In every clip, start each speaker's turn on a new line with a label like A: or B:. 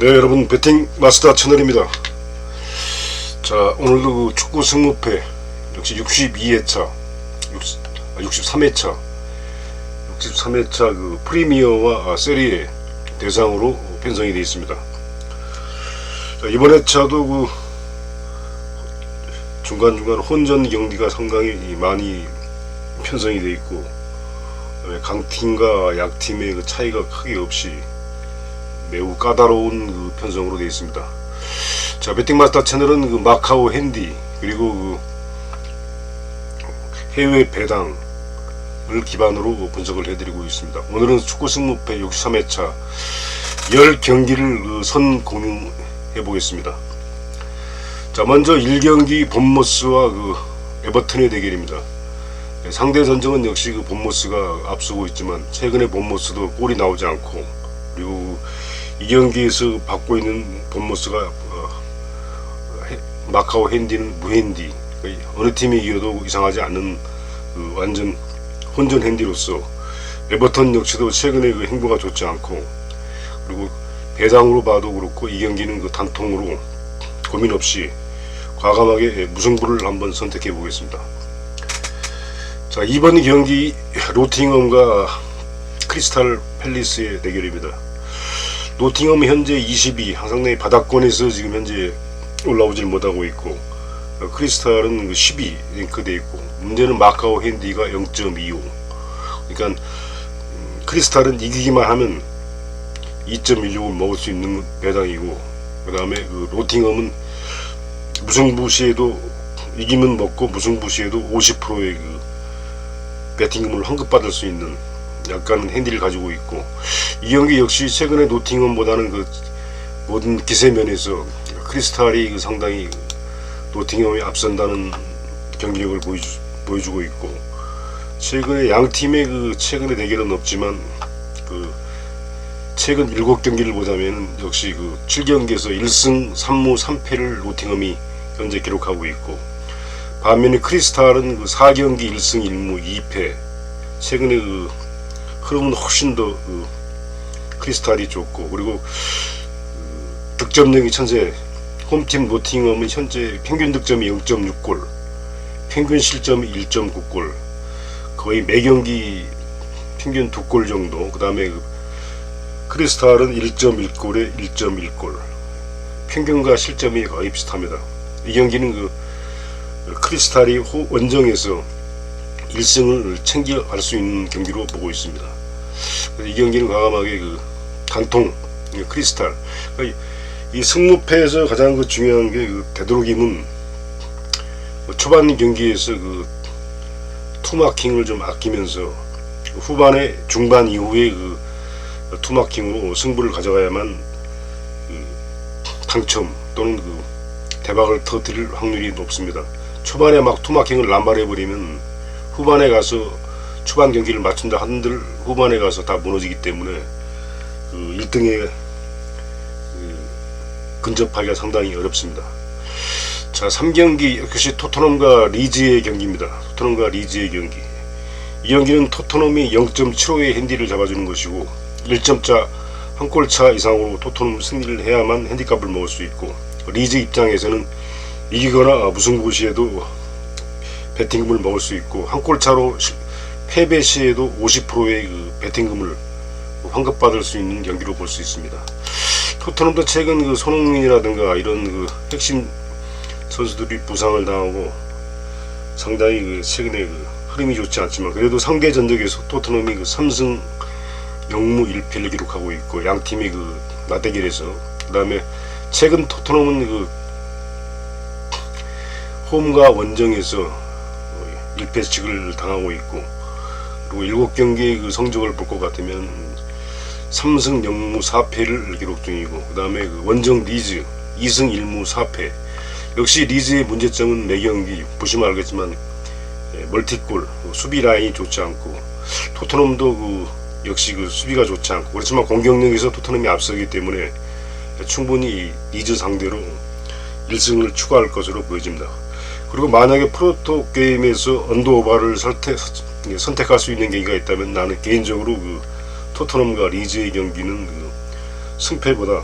A: 네, 여러분, 배팅 마스터 채널입니다. 자, 오늘도 그 축구 승무패 역시 62회차 63회차 그 프리미어와 세리에 대상으로 편성이 되어 있습니다. 자, 이번 회차도 그 중간중간 혼전 경기가 상당히 많이 편성이 되어 있고, 강팀과 약팀의 그 차이가 크게 없이 매우 까다로운 그 편성으로 되어 있습니다. 자, 배팅마스터 채널은 그 마카오 핸디 그리고 그 해외 배당을 기반으로 분석을 해드리고 있습니다. 오늘은 축구 승무패 63회차 10경기를 그 선 공유해 보겠습니다. 자, 먼저 1경기 본머스와 그 에버튼의 대결입니다. 상대 전적은 역시 그 본머스가 앞서고 있지만 최근에 본머스도 골이 나오지 않고, 그리고 이 경기에서 받고 있는 본머스가 마카오 핸디는 무핸디, 어느 팀이 이겨도 이상하지 않는 그 완전 혼전 핸디로서 에버턴 역시도 최근에 그 행보가 좋지 않고, 그리고 배당으로 봐도 그렇고 이 경기는 그 단통으로 고민 없이 과감하게 무승부를 한번 선택해 보겠습니다. 자, 이번 경기 노팅엄과 크리스탈 팰리스의 대결입니다. 노팅엄 현재 22, 상당히 바닥권에서 지금 현재 올라오질 못하고 있고, 크리스탈은 12 랭크되어 있고, 문제는 마카오 핸디가 0.25. 그러니까 크리스탈은 이기기만 하면 2.16을 먹을 수 있는 배당이고, 그 다음에 그 노팅엄은 무승부 시에도 이기면 먹고 무승부 시에도 50%의 그 배팅금을 환급받을 수 있는 약간 핸디를 가지고 있고, 이 경기 역시 최근에 노팅엄보다는 그 모든 기세면에서 크리스탈이 그 상당히 노팅엄이 앞선다는 경기력을 보여주고 있고, 최근에 양 팀의 그 최근의 대결은 없지만 그 최근 7경기를 보자면 역시 그 7경기에서 1승 3무 3패를 노팅엄이 현재 기록하고 있고, 반면에 크리스탈은 그 4경기 1승 1무 2패, 최근에 그 흐름은 훨씬 더 그 크리스탈이 좋고, 그리고 득점력이 천재 홈팀 노팅엄은 현재 평균 득점이 0.6골, 평균 실점이 1.9골, 거의 매경기 평균 2골 정도. 그 다음에 그 크리스탈은 1.1골에 1.1골, 평균과 실점이 거의 비슷합니다. 이 경기는 그 크리스탈이 원정에서 1승을 챙겨갈 수 있는 경기로 보고 있습니다. 이 경기는 과감하게 그 단통 크리스탈. 이 승무패에서 가장 그 중요한 게 그 되도록이면 초반 경기에서 그 투마킹을 좀 아끼면서 후반에 중반 이후에 그 투마킹으로 승부를 가져가야만 그 당첨 또는 그 대박을 터뜨릴 확률이 높습니다. 초반에 막 투마킹을 남발해버리면 후반에 가서 초반 경기를 맞춘다 한들 후반에 가서 다 무너지기 때문에 그 1등에 근접하기가 상당히 어렵습니다. 자, 3경기 역시 토트넘과 리즈의 경기입니다. 토트넘과 리즈의 경기. 이 경기는 토트넘이 0.75의 핸디를 잡아주는 것이고, 1점차 한 골차 이상으로 토트넘 승리를 해야만 핸디값을 먹을 수 있고, 리즈 입장에서는 이기거나 무승부 시에도 배팅금을 먹을 수 있고, 한 골차로 패배 시에도 50%의 그 배팅금을 환급받을 수 있는 경기로 볼 수 있습니다. 토트넘도 최근 그 손흥민이라든가 이런 그 핵심 선수들이 부상을 당하고 상당히 그 최근에 그 흐름이 좋지 않지만, 그래도 상대 전적에서 토트넘이 그 3승 0무 1패를 기록하고 있고, 양 팀이 그 맞대결에서, 그 다음에 최근 토트넘은 그 홈과 원정에서 1패씩을 당하고 있고, 그리고 7경기의 그 성적을 볼 것 같으면 3승 0무 4패를 기록 중이고, 그 다음에 그 원정 리즈 2승 1무 4패. 역시 리즈의 문제점은 매경기 보시면 알겠지만 멀티골, 수비 라인이 좋지 않고, 토트넘도 그 역시 그 수비가 좋지 않고, 그렇지만 공격력에서 토트넘이 앞서기 때문에 충분히 리즈 상대로 1승을 추가할 것으로 보여집니다. 그리고 만약에 프로토 게임에서 언더오버를 선택할 수 있는 경기가 있다면, 나는 개인적으로 그 토트넘과 리즈의 경기는 그 승패보다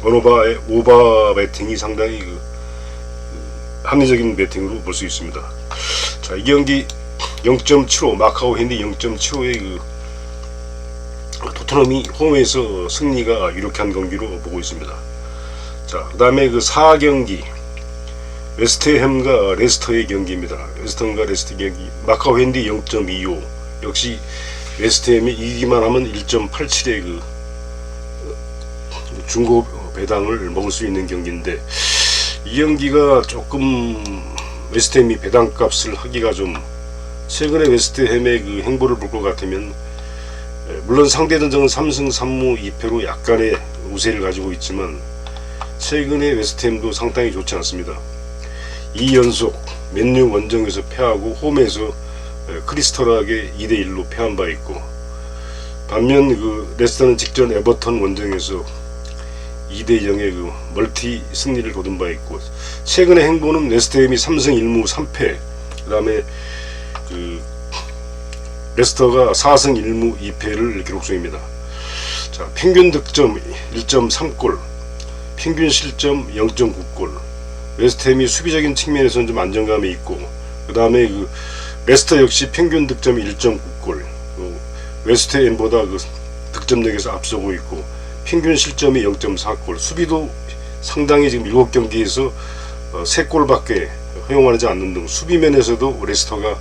A: 번호바의 오버 배팅이 상당히 합리적인 배팅으로 볼 수 있습니다. 자, 이 경기 0.75 마카오 핸디 0.75의 토트넘이 홈에서 승리가 유력한 경기로 보고 있습니다. 자, 그 다음에 4경기 웨스트햄과 레스터의 경기입니다. 웨스트햄과 레스터 경기 마카오 핸디 0.25 역시 웨스트햄이 이기기만 하면 1.87의 중고 배당을 먹을 수 있는 경기인데, 이 경기가 조금 웨스트햄이 배당값을 하기가 좀, 최근에 웨스트햄의 행보를 볼 것 같으면, 물론 상대 전적은 3승 3무 2패로 약간의 우세를 가지고 있지만 최근에 웨스트햄도 상당히 좋지 않습니다. 2연속 맨유 원정에서 패하고 홈에서 크리스털하게 2대1로 패한 바 있고, 반면 레스터는 직전 에버턴 원정에서 2대0의 멀티 승리를 거둔 바 있고, 최근의 행보는 웨스트햄이 3승 1무 3패, 그 다음에 레스터가 4승 1무 2패를 기록 중입니다. 자, 평균 득점 1.3골, 평균 실점 0.9골. 웨스트햄이 수비적인 측면에서는 좀 안정감이 있고, 그 다음에 레스터 역시 평균 득점이 1.9골, 웨스트햄보다 득점력에서 앞서고 있고, 평균 실점이 0.4골, 수비도 상당히 지금 7경기에서 3골밖에 허용하지 않는 등 수비면에서도 레스터가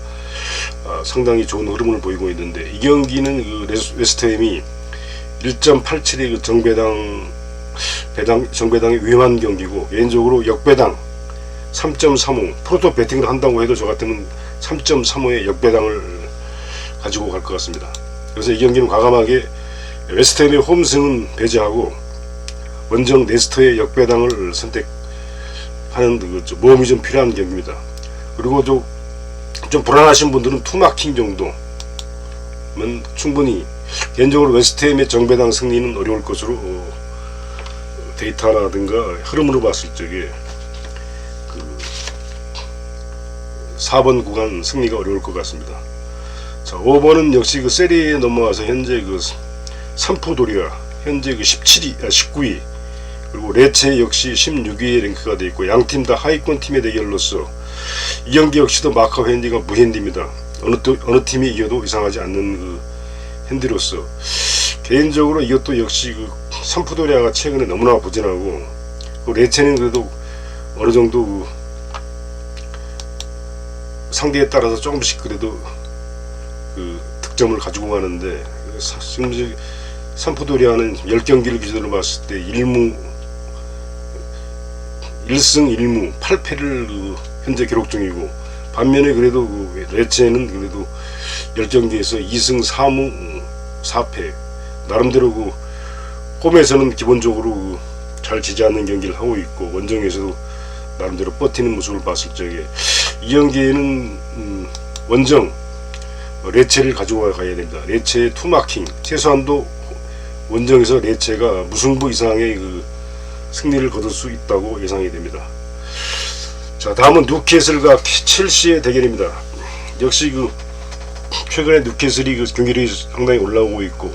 A: 상당히 좋은 흐름을 보이고 있는데, 이 경기는 웨스트햄이 1.87의 정배당이 위험한 경기고, 개인적으로 역배당 3.35 프로토 배팅을 한다고 해도 저 같으면 3.35의 역배당을 가지고 갈 것 같습니다. 그래서 이 경기는 과감하게 웨스트햄의 홈승은 배제하고 원정 레스터의 역배당을 선택하는 모험이 좀 필요한 경기입니다. 그리고 좀 불안하신 분들은 투마킹 정도면 충분히, 개인적으로 웨스트햄의 정배당 승리는 어려울 것으로 데이터라든가 흐름으로 봤을 적에 4번 구간 승리가 어려울 것 같습니다. 자, 5번은 역시 세리에 넘어와서 현재 삼프도리아 현재 19위, 그리고 레체 역시 16위에 랭크가 되어 있고, 양팀 다 하위권 팀의 대결로서 이 경기 역시도 마카오 핸디가 무핸디입니다. 어느 팀이 이겨도 이상하지 않는 핸디로서, 개인적으로 이것도 역시 삼프도리아가 최근에 너무나 부진하고, 레체는 그래도 어느 정도 상대에 따라서 조금씩 그래도 득점을 가지고 가는데, 지금 삼프도리아는 10경기를 기준으로 봤을 때 1승 1무 8패를 현재 기록 중이고, 반면에 그래도 레체는 그래도 10경기에서 2승 4무 4패, 나름대로 홈에서는 기본적으로 잘 지지 않는 경기를 하고 있고, 원정에서도 나름대로 버티는 모습을 봤을 적에 이 경기에는 원정 레체를 가지고 가야 됩니다. 레체의 투마킹, 최소한도 원정에서 레체가 무승부 이상의 승리를 거둘 수 있다고 예상이 됩니다. 자, 다음은 뉴캐슬과 첼시의 대결입니다. 역시 최근에 뉴캐슬이 경기력이 상당히 올라오고 있고,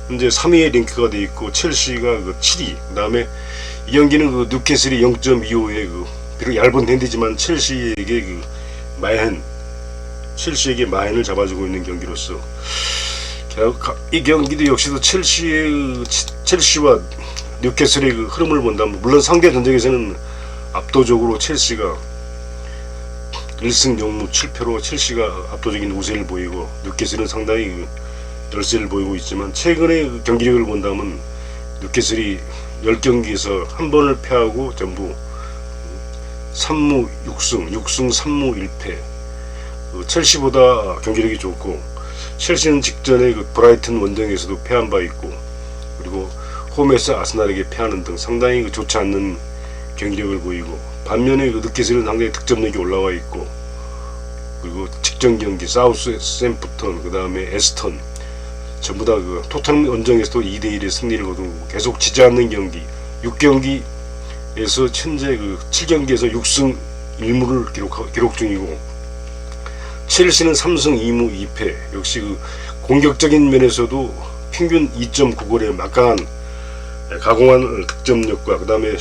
A: 현재 3위에 링크가 되어 있고, 첼시가 7위. 그 다음에 이 경기는 뉴캐슬이 0.25의 비록 얇은 핸디지만 첼시에게 첼시에게 마인을 잡아주고 있는 경기로서, 이 경기도 역시도 첼시와 뉴캐슬의 흐름을 본다면, 물론 상대 전적에서는 압도적으로 첼시가 1승 0무 7패로 첼시가 압도적인 우세를 보이고, 뉴캐슬은 상당히 열세를 보이고 있지만, 최근의 경기력을 본다면 뉴캐슬이 10경기에서 한 번을 패하고 전부 3무 6승 3무 1패, 첼시보다 경기력이 좋고, 첼시는 직전에 브라이튼 원정에서도 패한 바 있고, 그리고 홈에서 아스날에게 패하는 등 상당히 좋지 않는 경기력을 보이고, 반면에 뉴캐슬은 상당히 득점력이 올라와 있고, 그리고 직전 경기 사우스샘프턴, 그 다음에 에스턴 전부 다 토트넘 원정에서도 2대1의 승리를 거두고 계속 지지 않는 경기, 6경기에서 현재 7경기에서 6승 1무를 기록 중이고, 첼시는 3승 2무 2패, 역시 공격적인 면에서도 평균 2.9골의 막강한 가공한 득점력과 그 다음에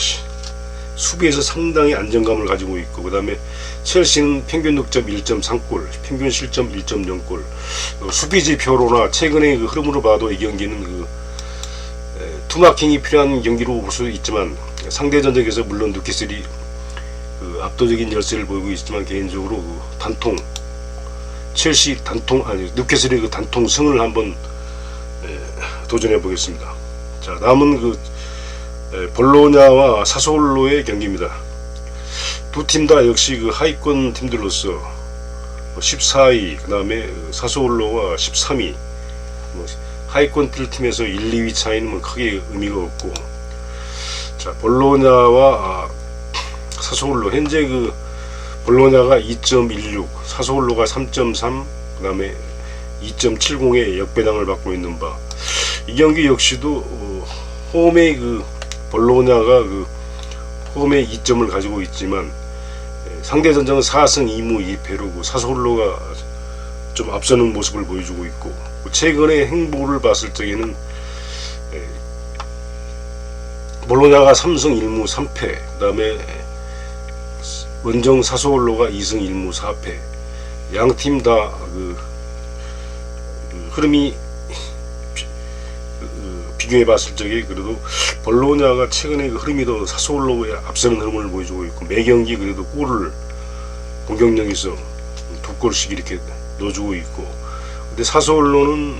A: 수비에서 상당히 안정감을 가지고 있고, 그 다음에 첼시는 평균 득점 1.3골, 평균 실점 1.0골. 수비 지표로나 최근의 그 흐름으로 봐도 이 경기는 투마킹이 필요한 경기로 볼 수 있지만, 상대 전적에서 물론 뉴캐슬이 압도적인 열세를 보이고 있지만, 개인적으로 단통 첼시 단통 뉴캐슬의 단통 승을 한번 도전해 보겠습니다. 자, 다음은 볼로냐와 사소올로의 경기입니다. 두 팀 다 역시 하위권 팀들로서 14위, 그 다음에 사소올로와 13위, 하위권 팀에서 1, 2위 차이는 크게 의미가 없고, 자, 볼로냐와 사소올로, 현재 볼로냐가 2.16, 사소올로가 3.3, 그 다음에 2.70의 역배당을 받고 있는 바. 이 경기 역시도 홈의 볼로냐가 홈에 2점을 가지고 있지만, 상대 전적은 4승 2무 2패로 사소올로가 좀 앞서는 모습을 보여주고 있고, 최근의 행보를 봤을 적에는 볼로냐가 3승 1무 3패, 그 다음에 원정 사소올로가 2승 1무 4패. 양 팀 다 흐름이 비교해 봤을 적에 그래도 볼로냐가 최근에 흐름이 더 사소올로에 앞서는 흐름을 보여주고 있고, 매 경기 그래도 골을 공격력에서 2골씩 이렇게 넣어주고 있고, 근데 사소올로는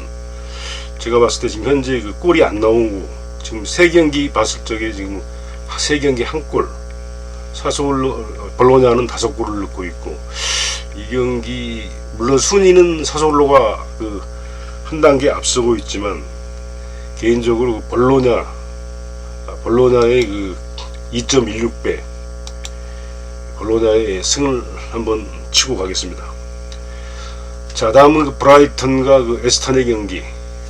A: 제가 봤을 때 지금 현재 골이 안 나오고, 지금 3경기 봤을 적에 지금 3경기 1골, 볼로냐는 5골을 넣고 있고, 이 경기 물론 순위는 사소올로가 한 단계 앞서고 있지만, 개인적으로 볼로냐의 2.16배 볼로냐의 승을 한번 치고 가겠습니다. 자, 다음은 브라이턴과 에스턴의 경기,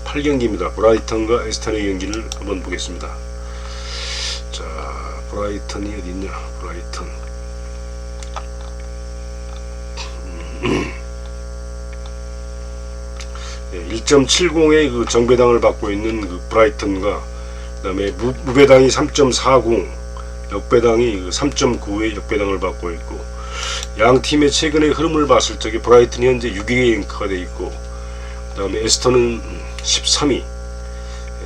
A: 8경기입니다. 브라이턴과 에스턴의 경기를 한번 보겠습니다. 자, 브라이턴이 어디 있냐? 브라이턴. 1.70의 정배당을 받고 있는 브라이턴과, 그 다음에 무배당이 3.40, 역배당이 3.9의 역배당을 받고 있고, 양 팀의 최근의 흐름을 봤을 적에 브라이턴이 현재 6위에 랭크가 되어 있고, 그 다음에 에스턴은 13위.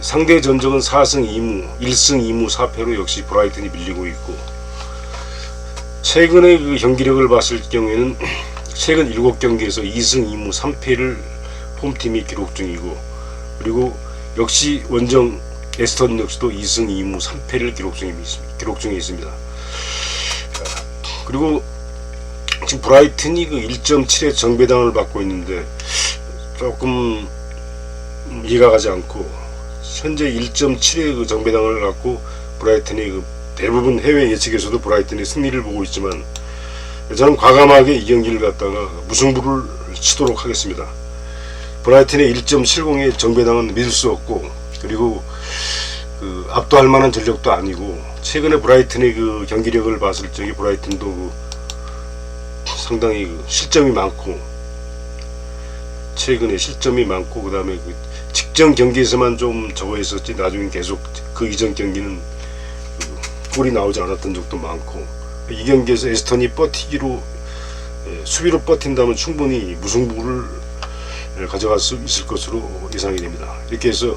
A: 상대 전적은 4승 2무, 1승 2무 4패로 역시 브라이턴이 밀리고 있고, 최근의 경기력을 봤을 경우에는 최근 7경기에서 2승 2무 3패를 홈팀이 기록 중이고, 그리고 역시 원정 에스턴 역시도 2승 2무 3패를 기록 중에 있습니다. 그리고 지금 브라이튼이 1.7의 정배당을 받고 있는데 조금 이해가 가지 않고, 현재 1.7의 정배당을 갖고 브라이튼이 대부분 해외 예측에서도 브라이튼의 승리를 보고 있지만, 저는 과감하게 이 경기를 갖다가 무승부를 치도록 하겠습니다. 브라이튼의 1.70의 정배당은 믿을 수 없고, 그리고 압도할 만한 전력도 아니고, 최근에 브라이튼의 경기력을 봤을 적에 브라이튼도 상당히 실점이 많고, 최근에 실점이 많고, 그 다음에 직전 경기에서만 좀 저거 했었지, 나중에 계속 이전 경기는 골이 나오지 않았던 적도 많고, 이 경기에서 에스턴이 버티기로 수비로 버틴다면 충분히 무승부를 가져갈 수 있을 것으로 예상이 됩니다. 이렇게 해서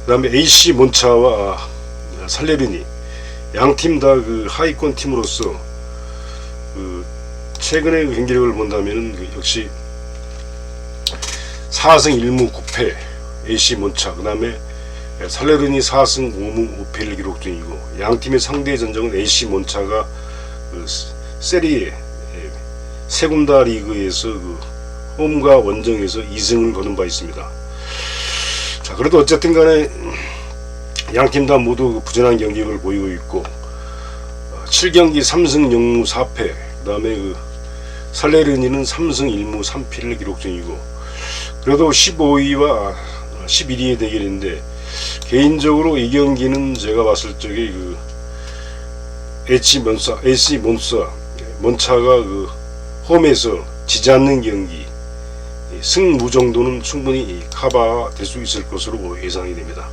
A: 그 다음에 AC 몬차와 살레르니, 양팀 다 하위권 팀으로서 최근의 경기력을 본다면 역시 4승 1무 9패 AC 몬차, 그 다음에 살레르니 4승 5무 5패를 기록 중이고, 양팀의 상대 전적은 AC 몬차가 세리에 세군다 리그에서 홈과 원정에서 2승을 거둔 바 있습니다. 자, 그래도 어쨌든 간에 양팀 다 모두 부진한 경기력을 보이고 있고, 7경기 3승 0무 4패, 그 다음에 살레르니는 3승 1무 3패를 기록 중이고, 그래도 15위와 11위의 대결인데, 개인적으로 이 경기는 제가 봤을 적에 AC 몬차가 홈에서 지지 않는 경기, 승무 정도는 충분히 커버될 수 있을 것으로 예상이 됩니다.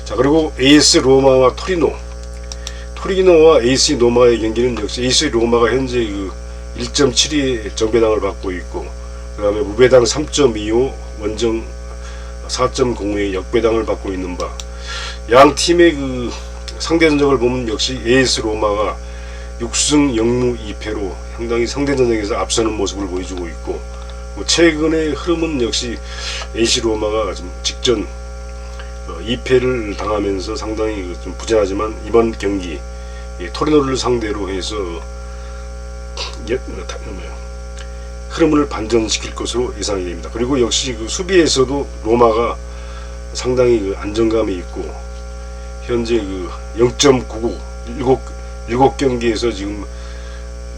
A: 자, 자, 그리고 AS 로마와 토리노와 AC 로마의 경기는 역시 AC 로마가 현재 그 1.72의 정배당을 받고 있고, 그 다음에 무배당 3.25, 원정 4.05의 역배당을 받고 있는 바, 양 팀의 그 상대 전적을 보면 역시 AS 로마가 6승 0무 2패로 상당히 상대 전적에서 앞서는 모습을 보여주고 있고, 최근의 흐름은 역시 AC 로마가 좀 직전 2패를 당하면서 상당히 좀 부진하지만, 이번 경기 토리노를 상대로 해서 흐름을 반전시킬 것으로 예상이 됩니다. 그리고 역시 그 수비에서도 로마가 상당히 그 안정감이 있고, 현재 그 0.99 7경기에서 지금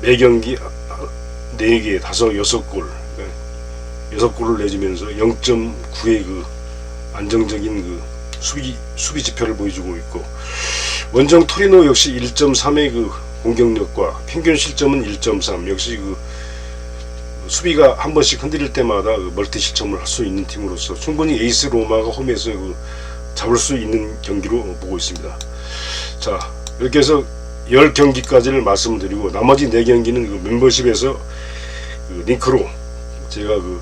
A: 매 경기 4개, 6골 6골을 내주면서 0.9의 그 안정적인 그 수비 지표를 보여주고 있고, 원정 토리노 역시 1.3의 그 공격력과 평균 실점은 1.3, 역시 그 수비가 한 번씩 흔들릴 때마다 그 멀티 실점을 할 수 있는 팀으로서 충분히 에이스 로마가 홈에서 그 잡을 수 있는 경기로 보고 있습니다. 자, 이렇게 해서 10경기까지를 말씀드리고, 나머지 4경기는 그 멤버십에서 그 링크로 제가 그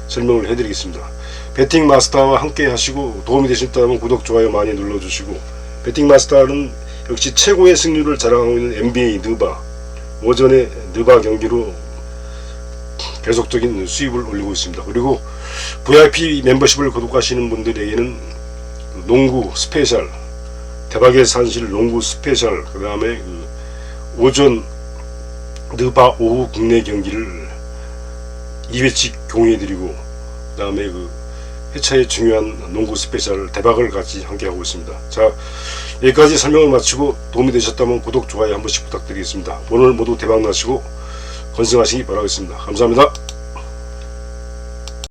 A: 설명을 해드리겠습니다. 배팅 마스터와 함께 하시고 도움이 되셨다면 구독, 좋아요 많이 눌러주시고, 배팅 마스터는 역시 최고의 승률을 자랑하고 있는 NBA 느바, 오전에 느바 경기로 계속적인 수입을 올리고 있습니다. 그리고 VIP 멤버십을 구독하시는 분들에게는 농구 스페셜, 대박의 산실 농구 스페셜, 그 다음에 그 오전 느바 오후 국내 경기를 2회씩 공유해드리고, 그 다음에 그 회차의 중요한 농구 스페셜 대박을 같이 함께 하고 있습니다. 자, 여기까지 설명을 마치고 도움이 되셨다면 구독, 좋아요 한 번씩 부탁드리겠습니다. 오늘 모두 대박 나시고 건승하시기 바라겠습니다. 감사합니다.